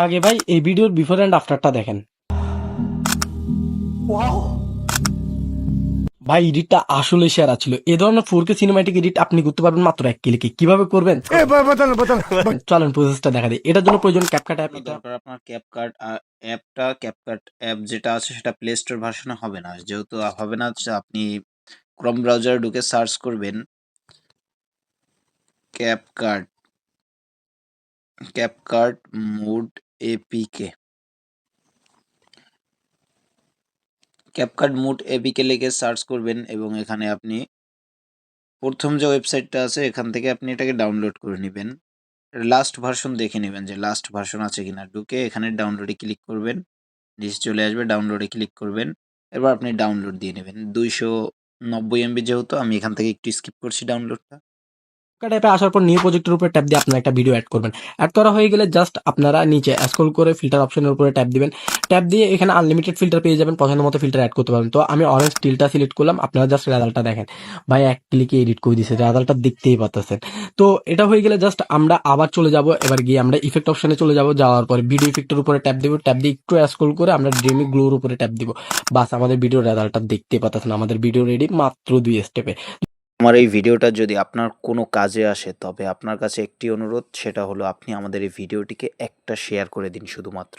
আগে ভাই এই ভিডিওর বিফোর অ্যান্ড আফটারটা দেখেন। ভাই এডিটটা আসলে সেরা ছিল। এ ধরনের 4K সিনেম্যাটিক এডিট আপনি করতে পারবেন মাত্র 1 ক্লিকে। কিভাবে করবেন চলেন প্রসেসটা দেখা দিই। এটার জন্য প্রয়োজন ক্যাপকাট অ্যাপ। আপনার দরকার আপনার ক্যাপকাট অ্যাপটা। ক্যাপকাট অ্যাপ যেটা আছে সেটা প্লে স্টোর ভার্সনে হবে না, যেহেতু হবে না আপনি ক্রোম ব্রাউজারে ঢুকে সার্চ করবেন CapCut CapCut mod APK. CapCut mod APK লিখে সার্চ করবেন এবং এখানে আপনি প্রথম যে ওয়েবসাইটটা আছে এখান থেকে আপনি এটাকে ডাউনলোড করে নেবেন। লাস্ট ভার্সন দেখে নেবেন যে লাস্ট ভার্সন আছে কিনা। ঢুকে এখানে ডাউনলোডে ক্লিক করবেন, নিচে চলে আসবে, ডাউনলোডে ক্লিক করবেন। এবার আপনি ডাউনলোড দিয়ে নেবেন 290 MB, যেহেতু আমি এখান থেকে একটু স্কিপ করছি ডাউনলোডটা। টাইপে আসার পর নিউ প্রজেক্টের উপরে ট্যাপ দিয়ে আপনারা একটা ভিডিও অ্যাড করবেন। অ্যাড করা হয়ে গেলে জাস্ট আপনারা নিচে স্ক্রল করে ফিল্টার অপশনের উপরে ট্যাপ দিবেন। ট্যাপ দিয়ে এখানে আনলিমিটেড ফিল্টার পেয়ে যাবেন, পছন্দ মতো ফিল্টার অ্যাড করতে পারবেন। তো আমি অরেঞ্জ টিলটা সিলেক্ট করলাম, আপনারা জাস্ট রেজাল্টটা দেখেন। ভাই 1 ক্লিকে এডিট করে দিয়েছে, রেজাল্টটা দেখতেই পাচ্ছেন। তো এটা হয়ে গেলে জাস্ট আমরা আবার চলে যাব, এবার গিয়ে আমরা ইফেক্ট অপশনে চলে যাব। যাওয়ার পরে ভিডিও ইফেক্টের উপরে ট্যাপ দিব, ট্যাপ দিয়ে একটু স্ক্রল করে আমরা ড্রিমি গ্লোর উপরে ট্যাপ দিব। বাস আমাদের ভিডিওর রেজাল্টটা দেখতেই পাচ্ছেন। আমাদের ভিডিও রেডি মাত্র 2 স্টেপে। আমার এই ভিডিওটা যদি আপনার কোনো কাজে আসে তবে আপনার কাছে একটি অনুরোধ, সেটা হলো আপনি আমাদের এই ভিডিওটিকে একটা শেয়ার করে দিন শুধুমাত্র।